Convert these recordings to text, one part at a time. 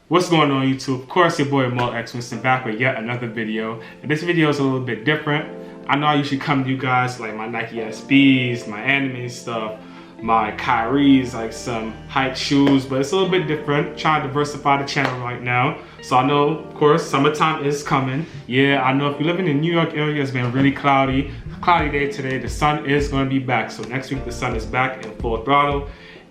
What's going on YouTube? Of course, your boy Mo X Winston back with yet another video. And this video is a little bit different. I know I usually come to you guys like my Nike SBs, my anime stuff, my Kyrie's, like some hype shoes, but it's a little bit different. Trying to diversify the channel right now. So I know, of course, summertime is coming. Yeah, I know if you live in the New York area, it's been really cloudy. Cloudy day today. The sun is going to be back. So next week the sun is back in full throttle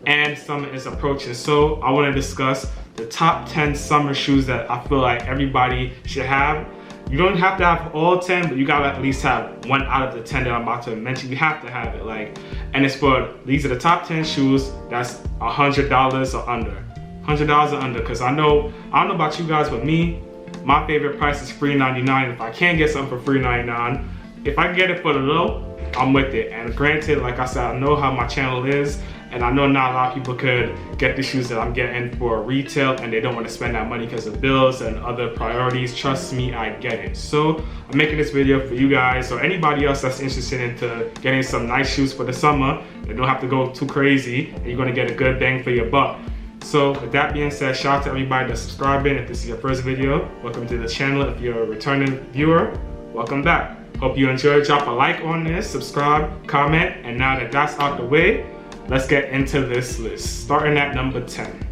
and summer is approaching. So I want to discuss the top 10 summer shoes that I feel like everybody should have. You don't have to have all 10, but you gotta at least have one out of the 10 that I'm about to mention. You have to have it, and it's for, these are the top 10 shoes that's $100 or under. $100 or under, because I don't know about you guys, but me, my favorite price is $3.99. If I can't get something for $3.99, if I can get it for the low, I'm with it. And granted, like I said, I know how my channel is, and I know not a lot of people could get the shoes that I'm getting for retail and they don't want to spend that money because of bills and other priorities. Trust me, I get it. So I'm making this video for you guys or anybody else that's interested into getting some nice shoes for the summer. They don't have to go too crazy and you're going to get a good bang for your buck. So with that being said, shout out to everybody that's subscribing. If this is your first video, welcome to the channel. If you're a returning viewer, welcome back. Hope you enjoyed. Drop a like on this, subscribe, comment, and now that that's out the way, let's get into this list, starting at number 10.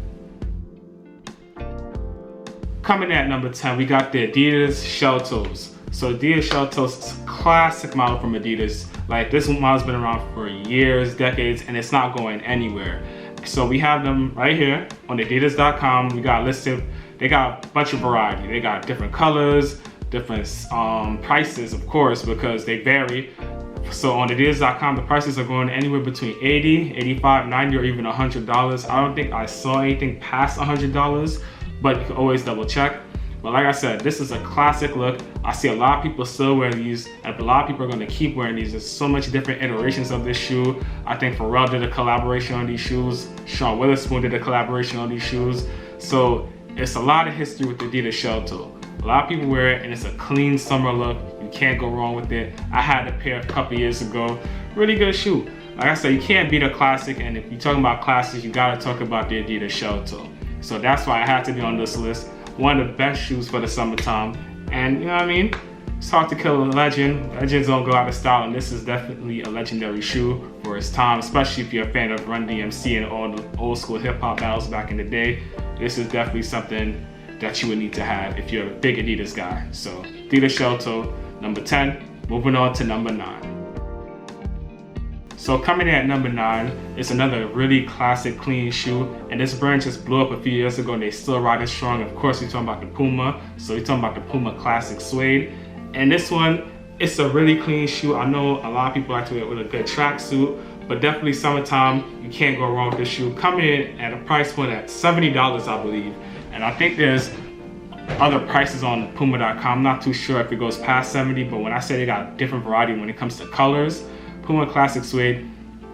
Coming at number 10, we got the Adidas Shell Toes. So Adidas Shell Toes is a classic model from Adidas. Like, this model's been around for years, decades, and it's not going anywhere. So we have them right here on adidas.com. We got listed, they got a bunch of variety. They got different colors, different prices, of course, because they vary. So on Adidas.com, the prices are going anywhere between $80, $85, $90, or even $100. I don't think I saw anything past $100, but you can always double check. But like I said, this is a classic look. I see a lot of people still wear these, and a lot of people are going to keep wearing these. There's so much different iterations of this shoe. I think Pharrell did a collaboration on these shoes. Sean Witherspoon did a collaboration on these shoes. So it's a lot of history with the Adidas Shell Toe. A lot of people wear it and it's a clean summer look. You can't go wrong with it. I had a pair a couple years ago. Really good shoe. Like I said, you can't beat a classic, and if you're talking about classics, you gotta talk about the Adidas Shell Toe. So that's why I had to be on this list. One of the best shoes for the summertime. And you know what I mean? It's hard to kill a legend. Legends don't go out of style, and this is definitely a legendary shoe for its time, especially if you're a fan of Run DMC and all the old school hip hop battles back in the day. This is definitely something that you would need to have if you're a big Adidas guy. So Adidas Shell Toe, number 10. Moving on to number 9. So coming in at number 9 is another really classic clean shoe, and this brand just blew up a few years ago and they still riding strong. Of course, we're talking about the Puma. So we're talking about the Puma Classic Suede. And this one, it's a really clean shoe. I know a lot of people like to wear it with a good tracksuit, but definitely summertime, you can't go wrong with this shoe. Coming in at a price point at $70, I believe. And I think there's other prices on Puma.com. I'm not too sure if it goes past 70, but when I say they got different variety when it comes to colors, Puma Classic Suede,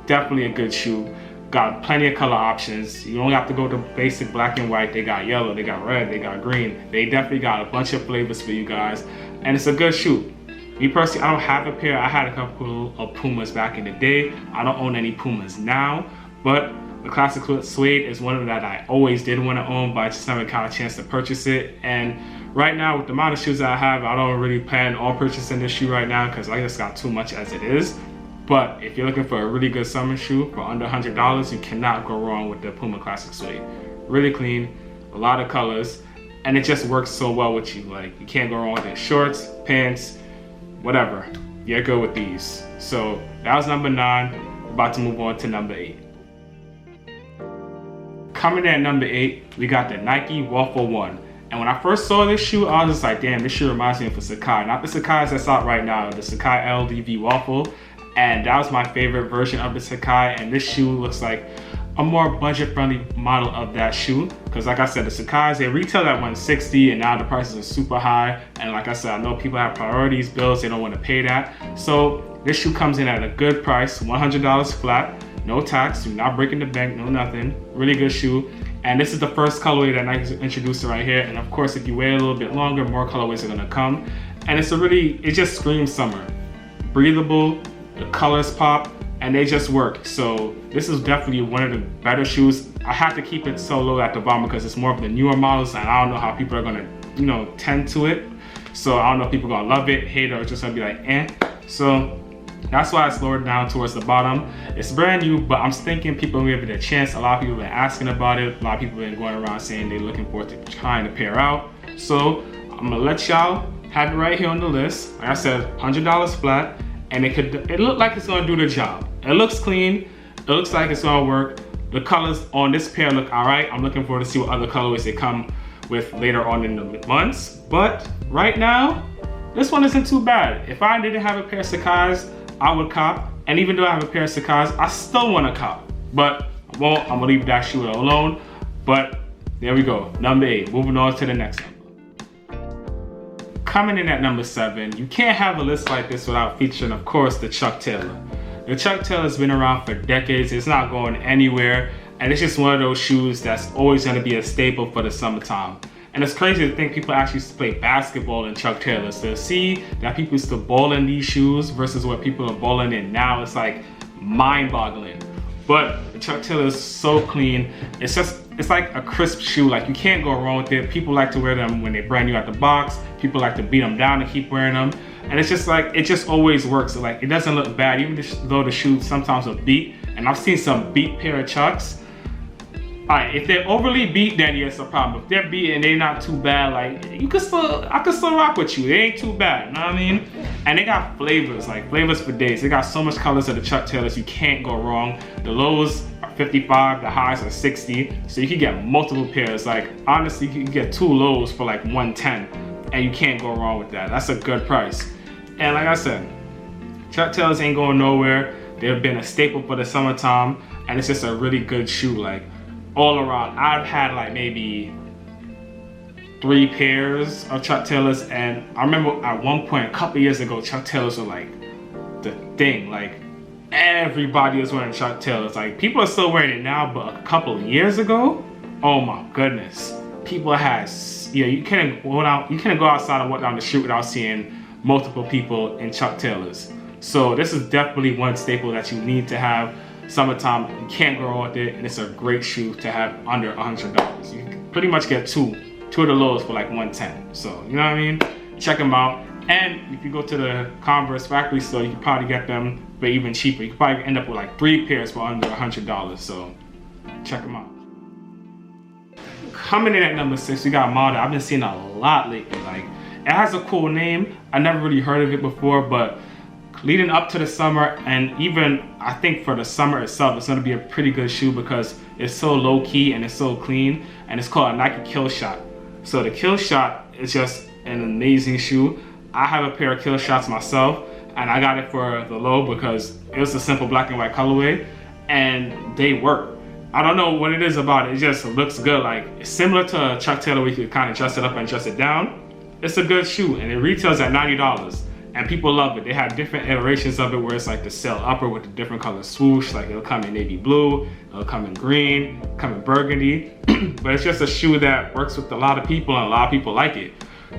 definitely a good shoe. Got plenty of color options. You don't have to go to basic black and white. They got yellow, they got red, they got green. They definitely got a bunch of flavors for you guys. And it's a good shoe. Me personally, I don't have a pair. I had a couple of Pumas back in the day. I don't own any Pumas now, but the Classic Suede is one of them that I always did want to own, but I just haven't got a chance to purchase it. And right now, with the amount of shoes that I have, I don't really plan on purchasing this shoe right now because I just got too much as it is. But if you're looking for a really good summer shoe for under $100, you cannot go wrong with the Puma Classic Suede. Really clean, a lot of colors, and it just works so well with you. Like, you can't go wrong with it. Shorts, pants, whatever. You're good with these. So that was number 9. We're about to move on to number 8. Coming in at number 8, we got the Nike Waffle 1. And when I first saw this shoe, I was just like, damn, this shoe reminds me of a Sacai. Not the Sacai's that's out right now, the Sacai LDV Waffle. And that was my favorite version of the Sacai. And this shoe looks like a more budget-friendly model of that shoe. Because like I said, the Sacai's, they retail at $160, and now the prices are super high. And like I said, I know people have priorities, bills, they don't want to pay that. So this shoe comes in at a good price, $100 flat. No tax, you're not breaking the bank, no nothing. Really good shoe. And this is the first colorway that Nike's introduced right here. And of course, if you wait a little bit longer, more colorways are gonna come. And it just screams summer. Breathable, the colors pop, and they just work. So this is definitely one of the better shoes I have to keep it so low at the bottom because it's more of the newer models, and I don't know how people are gonna, you know, tend to it. So I don't know if people are gonna love it, hate it, or just gonna be like, eh. So that's why it's lowered down towards the bottom. It's brand new, but I'm thinking people will give it a chance. A lot of people have been asking about it. A lot of people have been going around saying they're looking forward to trying to pair out. So I'm gonna let y'all have it right here on the list. Like I said, $100 flat, and it looked like it's gonna do the job. It looks clean. It looks like it's gonna work. The colors on this pair look all right. I'm looking forward to see what other colorways they come with later on in the months. But right now, this one isn't too bad. If I didn't have a pair of Sakai's, I would cop. And even though I have a pair of Sakai's, I still want to cop. But I won't. I'm gonna leave that shoe alone. But there we go. Number 8. Moving on to the next number. Coming in at number 7, you can't have a list like this without featuring, of course, the Chuck Taylor. The Chuck Taylor's been around for decades. It's not going anywhere. And it's just one of those shoes that's always gonna be a staple for the summertime. And it's crazy to think people actually used to play basketball in Chuck Taylors. To see that people used to ball in these shoes versus what people are balling in now, it's like mind-boggling. But the Chuck Taylor is so clean. It's like a crisp shoe. Like, you can't go wrong with it. People like to wear them when they're brand new out the box. People like to beat them down and keep wearing them. And it's just like, it just always works. Like, it doesn't look bad, even though the shoes sometimes are beat. And I've seen some beat pair of Chucks. Alright, if they're overly beat, then yeah, it's a problem. If they're beat and they're not too bad, like, I could still rock with you. They ain't too bad, you know what I mean? And they got flavors, like flavors for days. They got so much colors of the Chuck Taylors, you can't go wrong. The lows are 55, the highs are 60, so you can get multiple pairs. Like, honestly, you can get 2 lows for like 110, and you can't go wrong with that. That's a good price. And like I said, Chuck Taylors ain't going nowhere. They've been a staple for the summertime, and it's just a really good shoe. Like, all around, I've had like maybe 3 pairs of Chuck Taylors, and I remember at one point a couple years ago, Chuck Taylors were like the thing. Like, everybody was wearing Chuck Taylors. Like, people are still wearing it now, but a couple of years ago, oh my goodness, people had, yeah, you couldn't go outside and walk down the street without seeing multiple people in Chuck Taylors. So this is definitely one staple that you need to have. Summertime, you can't go wrong with it, and it's a great shoe to have under $100. You can pretty much get two of the lows for like 110. So, you know what I mean? Check them out. And if you go to the Converse factory store, you can probably get them for even cheaper. You can probably end up with like 3 pairs for under $100. So check them out. Coming in at number 6, we got a model I've been seeing a lot lately. Like, it has a cool name. I never really heard of it before, but leading up to the summer, and even I think for the summer itself, it's going to be a pretty good shoe because it's so low key and it's so clean. And it's called a Nike Kill Shot. So the Kill Shot is just an amazing shoe. I have a pair of Kill Shots myself, and I got it for the low because it was a simple black and white colorway, and they work. I don't know what it is about it. It just looks good. Like, it's similar to a Chuck Taylor where you could kind of dress it up and dress it down. It's a good shoe, and it retails at $90. And people love it. They have different iterations of it where it's like the sail upper with the different color swoosh. Like, it'll come in navy blue, it'll come in green, come in burgundy. But it's just a shoe that works with a lot of people, and a lot of people like it.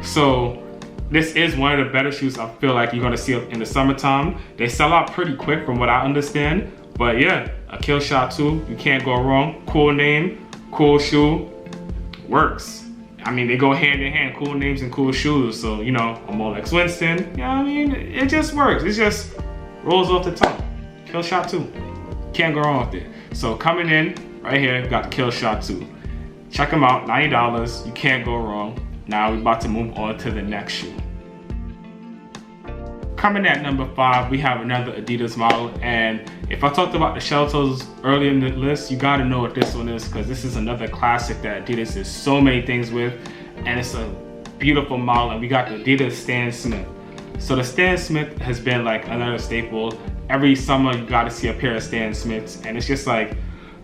So this is one of the better shoes I feel like you're gonna see in the summertime. They sell out pretty quick from what I understand. But yeah, a Kill Shot 2, you can't go wrong. Cool name, cool shoe, works. I mean, they go hand in hand, cool names and cool shoes. So, you know, a Molex Winston, you know what I mean? It just works. It just rolls off the tongue. Kill Shot 2. Can't go wrong with it. So coming in, right here, we got the Kill Shot 2. Check them out, $90. You can't go wrong. Now we're about to move on to the next shoe. Coming at number 5, we have another Adidas model, and if I talked about the Shell Toes earlier in the list, you gotta know what this one is, because this is another classic that Adidas does so many things with, and it's a beautiful model. And we got the Adidas Stan Smith. So the Stan Smith has been like another staple. Every summer you gotta see a pair of Stan Smiths, and it's just like,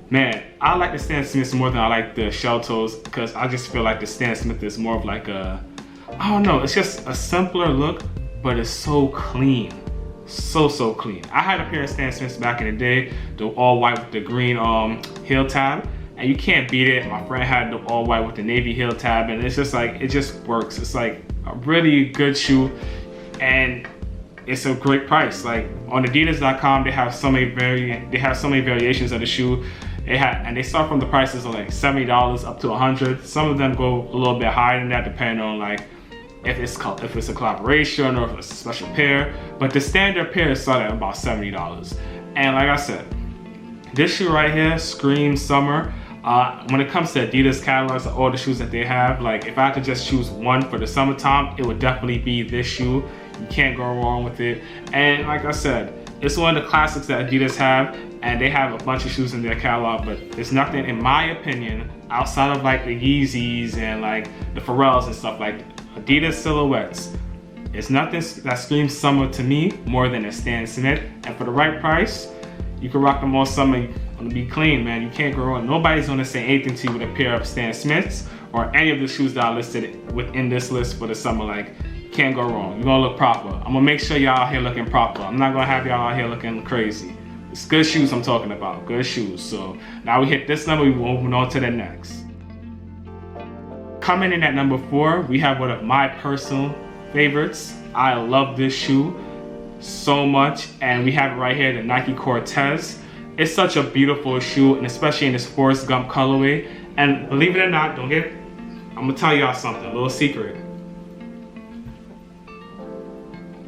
man, I like the Stan Smiths more than I like the Shell Toes, because I just feel like the Stan Smith is more of like a, I don't know, it's just a simpler look, but it's so clean. So clean. I had a pair of Stan Smiths back in the day, the all white with the green heel tab, and you can't beat it. My friend had the all white with the navy heel tab, and it's just like, it just works. It's like a really good shoe, and it's a great price. Like, on Adidas.com, they have so many variations of the shoe. And they start from the prices of like $70 up to $100. Some of them go a little bit higher than that, depending on like if it's a collaboration or if it's a special pair. But the standard pair is started at about $70. And like I said, this shoe right here screams summer. When it comes to Adidas catalogs and all the shoes that they have, like if I had to just choose one for the summertime, it would definitely be this shoe. You can't go wrong with it. And like I said, it's one of the classics that Adidas have, and they have a bunch of shoes in their catalog, but there's nothing, in my opinion, outside of like the Yeezys and like the Pharrells and stuff, like Adidas silhouettes. It's nothing that screams summer to me more than a Stan Smith. And for the right price, you can rock them all summer. Gonna be clean, man. You can't go wrong. Nobody's gonna say anything to you with a pair of Stan Smiths or any of the shoes that are listed within this list for the summer. Like, can't go wrong. You're gonna look proper. I'm gonna make sure y'all out here looking proper. I'm not gonna have y'all out here looking crazy. It's good shoes I'm talking about, good shoes. So now we hit this number, we moving on to the next. Coming in at number 4, we have one of my personal favorites. I love this shoe so much, and we have it right here, the Nike Cortez. It's such a beautiful shoe, and especially in this Forrest Gump colorway. And believe it or not, I'm gonna tell y'all something, a little secret.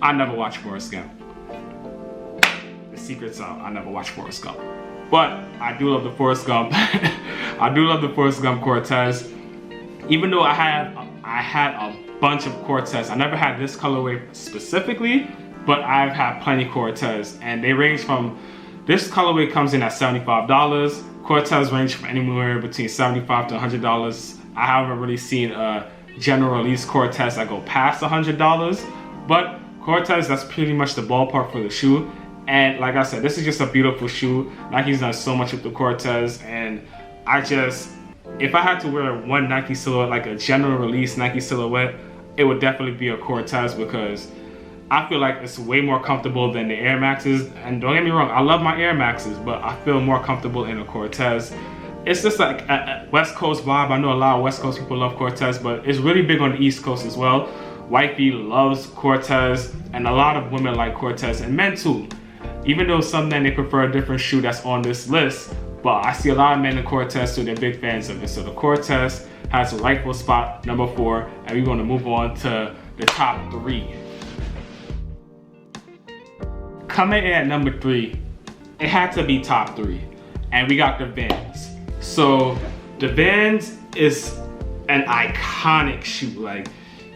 I never watched Forrest Gump. The secret's out, I never watched Forrest Gump. But I do love the Forrest Gump. I do love the Forrest Gump Cortez. Even though I had a bunch of Cortez, I never had this colorway specifically, but I've had plenty Cortez, and they range from, this colorway comes in at $75. Cortez range from anywhere between $75 to $100. I haven't really seen a general release Cortez that go past $100, but Cortez, that's pretty much the ballpark for the shoe. And like I said, this is just a beautiful shoe. Nike's done so much with the Cortez, and if I had to wear one Nike silhouette, like a general release Nike silhouette, it would definitely be a Cortez, because I feel like it's way more comfortable than the Air Maxes. And don't get me wrong, I love my Air Maxes, but I feel more comfortable in a Cortez. It's just like a West Coast vibe. I know a lot of West Coast people love Cortez, but it's really big on the East Coast as well. Wifey loves Cortez, and a lot of women like Cortez, and men too. Even though some men, they prefer a different shoe that's on this list, but I see a lot of men in Cortez, so they're big fans of it. So the Cortez has a rightful spot, number 4, and we're gonna move on to the top 3. Coming in at number 3, it had to be top 3, and we got the Vans. So the Vans is an iconic shoe. Like,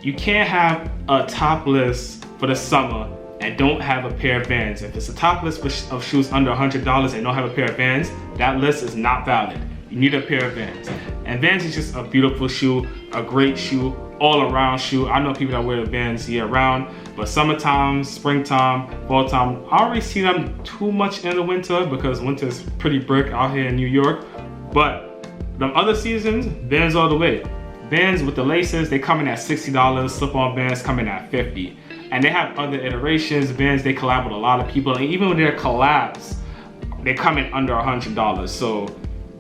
you can't have a top list for the summer and don't have a pair of Vans. If it's a top list of shoes under $100 and don't have a pair of Vans, that list is not valid. You need a pair of Vans. And Vans is just a beautiful shoe, a great shoe, all around shoe. I know people that wear Vans year round, but summertime, springtime, fall time, I don't really see them too much in the winter, because winter is pretty brick out here in New York. But the other seasons, Vans all the way. Vans with the laces, they come in at $60. Slip-on Vans come in at $50. And they have other iterations. Vans, they collab with a lot of people, and even with their collabs, they come in under $100. So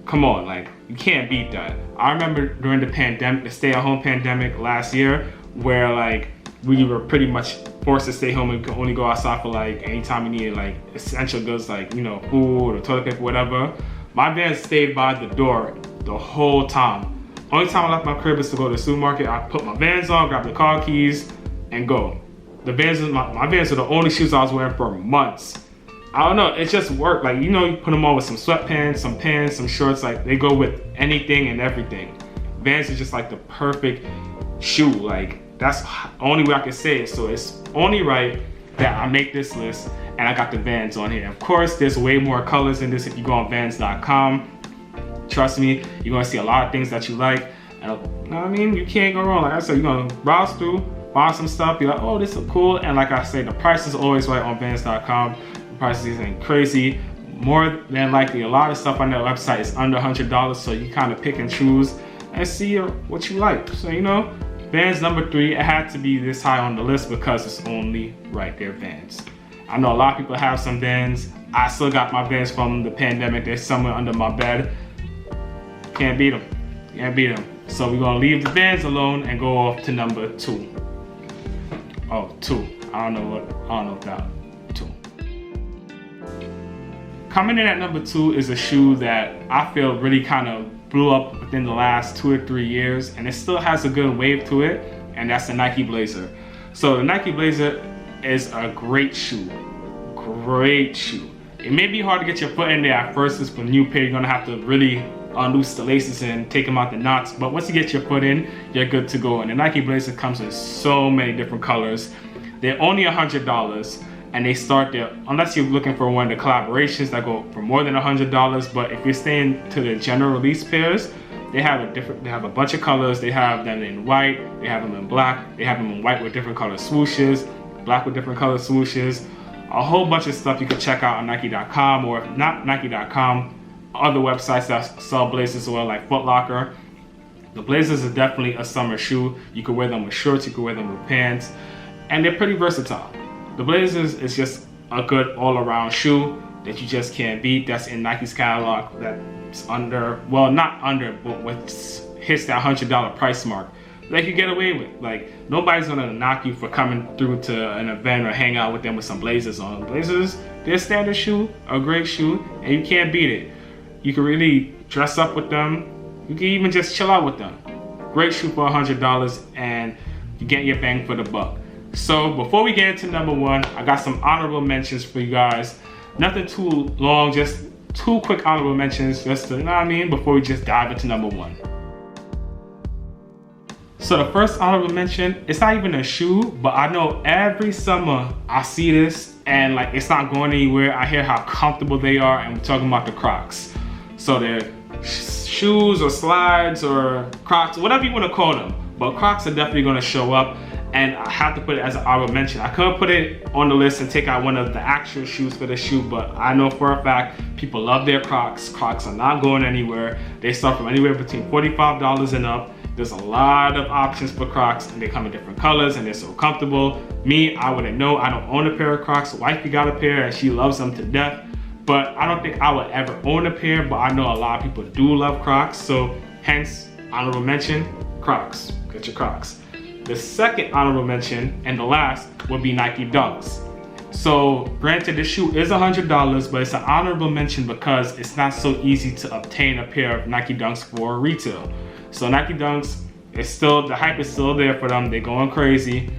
come on, like, you can't beat that. I remember during the pandemic, the stay-at-home pandemic last year, where like we were pretty much forced to stay home and could only go outside for like anytime we needed like essential goods, like, you know, food or toilet paper, whatever. My Vans stayed by the door the whole time. Only time I left my crib is to go to the supermarket. I put my Vans on, grab the car keys, and go. The Vans, my Vans are the only shoes I was wearing for months. I don't know, it just worked. Like, you know, you put them on with some sweatpants, some pants, some shorts, like they go with anything and everything. Vans is just like the perfect shoe. Like, that's the only way I can say it. So it's only right that I make this list and I got the Vans on here. Of course, there's way more colors in this if you go on Vans.com. Trust me, you're gonna see a lot of things that you like. And, you know what I mean? You can't go wrong. Like I said, you're gonna browse through, find some stuff, be like, oh, this is cool. And like I say, the price is always right on Vans.com. The prices ain't crazy. More than likely, a lot of stuff on their website is under $100, so you kind of pick and choose and see what you like. So, you know, Vans number 3, it had to be this high on the list because it's only right there, Vans. I know a lot of people have some Vans. I still got my Vans from the pandemic. They're somewhere under my bed. Can't beat them. Can't beat them. So we're gonna leave the Vans alone and go off to number 2. Oh, 2. I don't know about 2. Coming in at number 2 is a shoe that I feel really kind of blew up within the last 2 or 3 years, and it still has a good wave to it, and that's the Nike Blazer. So the Nike Blazer is a great shoe. Great shoe. It may be hard to get your foot in there at first. It's for a new pair. You're gonna have to really unloose the laces and take them out the knots. But once you get your foot in, you're good to go. And the Nike Blazer comes in so many different colors. They're only $100, and they start there, unless you're looking for one of the collaborations that go for more than $100. But if you're staying to the general release pairs, they have a bunch of colors. They have them in white, they have them in black, they have them in white with different color swooshes, black with different color swooshes. A whole bunch of stuff you can check out on Nike.com, or if not Nike.com, other websites that sell blazers as well, like Foot Locker. The Blazers are definitely a summer shoe. You can wear them with shorts, you can wear them with pants, and they're pretty versatile. The Blazers is just a good all-around shoe that you just can't beat. That's in Nike's catalog. That's under, well, not under, but hits that $100 price mark. That you get away with. Like, nobody's gonna knock you for coming through to an event or hang out with them with some Blazers on. Blazers, they're a standard shoe, a great shoe, and you can't beat it. You can really dress up with them. You can even just chill out with them. Great shoe for $100, and you get your bang for the buck. So before we get into number 1, I got some honorable mentions for you guys. Nothing too long, just 2 quick honorable mentions, just to, you know what I mean, before we just dive into number 1. So the first honorable mention, it's not even a shoe, but I know every summer I see this and like it's not going anywhere. I hear how comfortable they are, and we're talking about the Crocs. So they're shoes or slides or Crocs, whatever you want to call them. But Crocs are definitely going to show up, and I have to put it as an honorable mention. I couldn't put it on the list and take out one of the actual shoes for the shoe, but I know for a fact people love their Crocs. Crocs are not going anywhere. They start from anywhere between $45 and up. There's a lot of options for Crocs, and they come in different colors, and they're so comfortable. Me, I wouldn't know. I don't own a pair of Crocs. Wifey got a pair, and she loves them to death. But I don't think I would ever own a pair, but I know a lot of people do love Crocs. So hence, honorable mention, Crocs. Get your Crocs. The second honorable mention, and the last, would be Nike Dunks. So granted, this shoe is $100, but it's an honorable mention because it's not so easy to obtain a pair of Nike Dunks for retail. So Nike Dunks, it's still, the hype is still there for them. They're going crazy,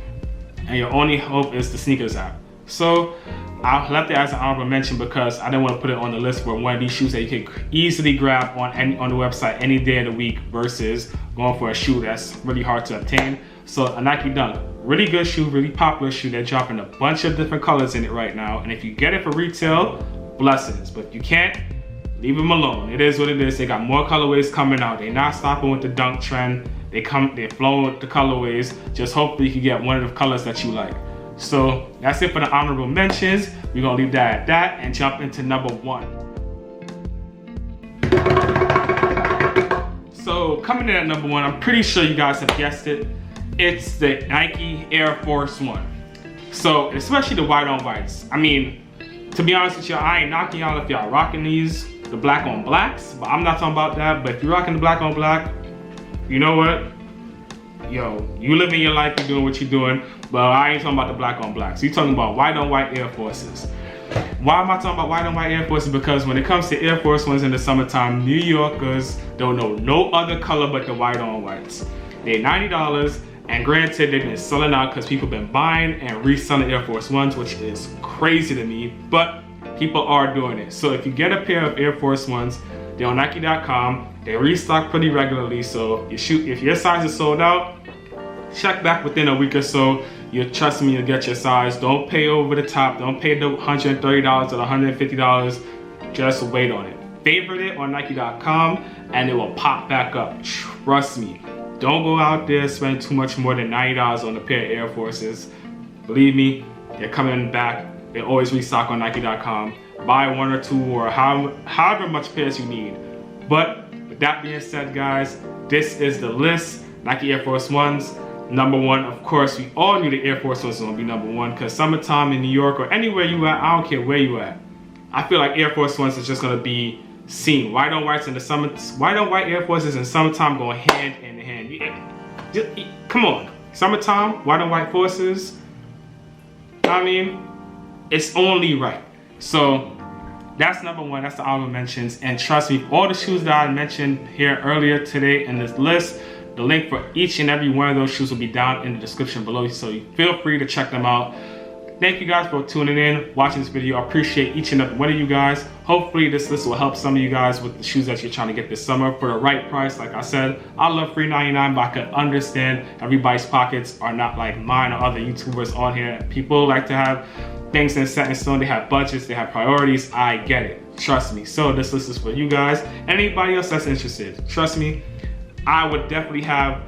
and your only hope is the sneakers app. So I left it as an honorable mention because I didn't want to put it on the list for one of these shoes that you can easily grab on the website any day of the week versus going for a shoe that's really hard to obtain. So a Nike Dunk, really good shoe, really popular shoe. They're dropping a bunch of different colors in it right now, and if you get it for retail, blessings. But if you can't, leave them alone. It is what it is. They got more colorways coming out. They're not stopping with the dunk trend. They're flowing with the colorways. Just hopefully you can get one of the colors that you like. So that's it for the honorable mentions. We're gonna leave that at that and jump into number 1. So coming in at number 1, I'm pretty sure you guys have guessed it. It's the Nike Air Force 1. So especially the white on whites. I mean, to be honest with you, I ain't knocking y'all if y'all rocking these, the black on blacks, but I'm not talking about that. But if you're rocking the black on black, you know what? Yo, you living your life, you're doing what you're doing, but I ain't talking about the black on black. So you're talking about white on white Air Forces. Why am I talking about white on white Air Forces? Because when it comes to Air Force Ones in the summertime, New Yorkers don't know no other color but the white on whites. They're $90, and granted, they've been selling out because people have been buying and reselling Air Force Ones, which is crazy to me, but people are doing it. So if you get a pair of Air Force Ones, they're on Nike.com. They restock pretty regularly, so if your size is sold out, check back within a week or so. You trust me, you'll get your size. Don't pay over the top. Don't pay the $130 or $150. Just wait on it. Favorite it on Nike.com, and it will pop back up. Trust me. Don't go out there spending too much more than $90 on a pair of Air Forces. Believe me, they're coming back. They always restock on Nike.com. Buy 1 or 2 or however much pairs you need. But with that being said, guys, this is the list. Nike Air Force Ones, number 1. Of course, we all knew the Air Force Ones was gonna be number 1 because summertime in New York or anywhere you at, I don't care where you at. I feel like Air Force Ones is just gonna be seen. White on whites in the summer, white on white Air Forces in summertime going hand in hand. Come on, summertime, white on white Forces. I mean, it's only right. So That's number one, that's the honorable mentions. And trust me, all the shoes that I mentioned here earlier today in this list, the link for each and every one of those shoes will be down in the description below, so you feel free to check them out. Thank you guys for tuning in, watching this video. I appreciate each and every one of you guys. Hopefully this list will help some of you guys with the shoes that you're trying to get this summer for the right price. Like I said, I love $3.99, but I can understand everybody's pockets are not like mine or other YouTubers on here. People like to have things in set in stone. They have budgets, they have priorities. I get it, trust me. So this list is for you guys. Anybody else that's interested, trust me, I would definitely have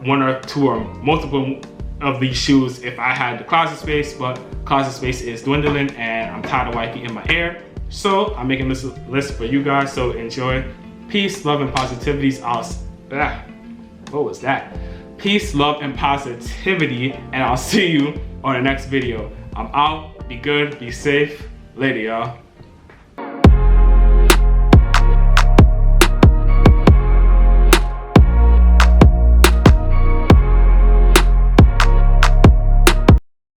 one or two or multiple of these shoes if I had the closet space, but closet space is dwindling and I'm tired of wifey in my hair. So I'm making this list for you guys, so enjoy. Peace, love, and positivities. What was that? Peace, love, and positivity, and I'll see you on the next video. I'm out. Be good, be safe. Later, y'all.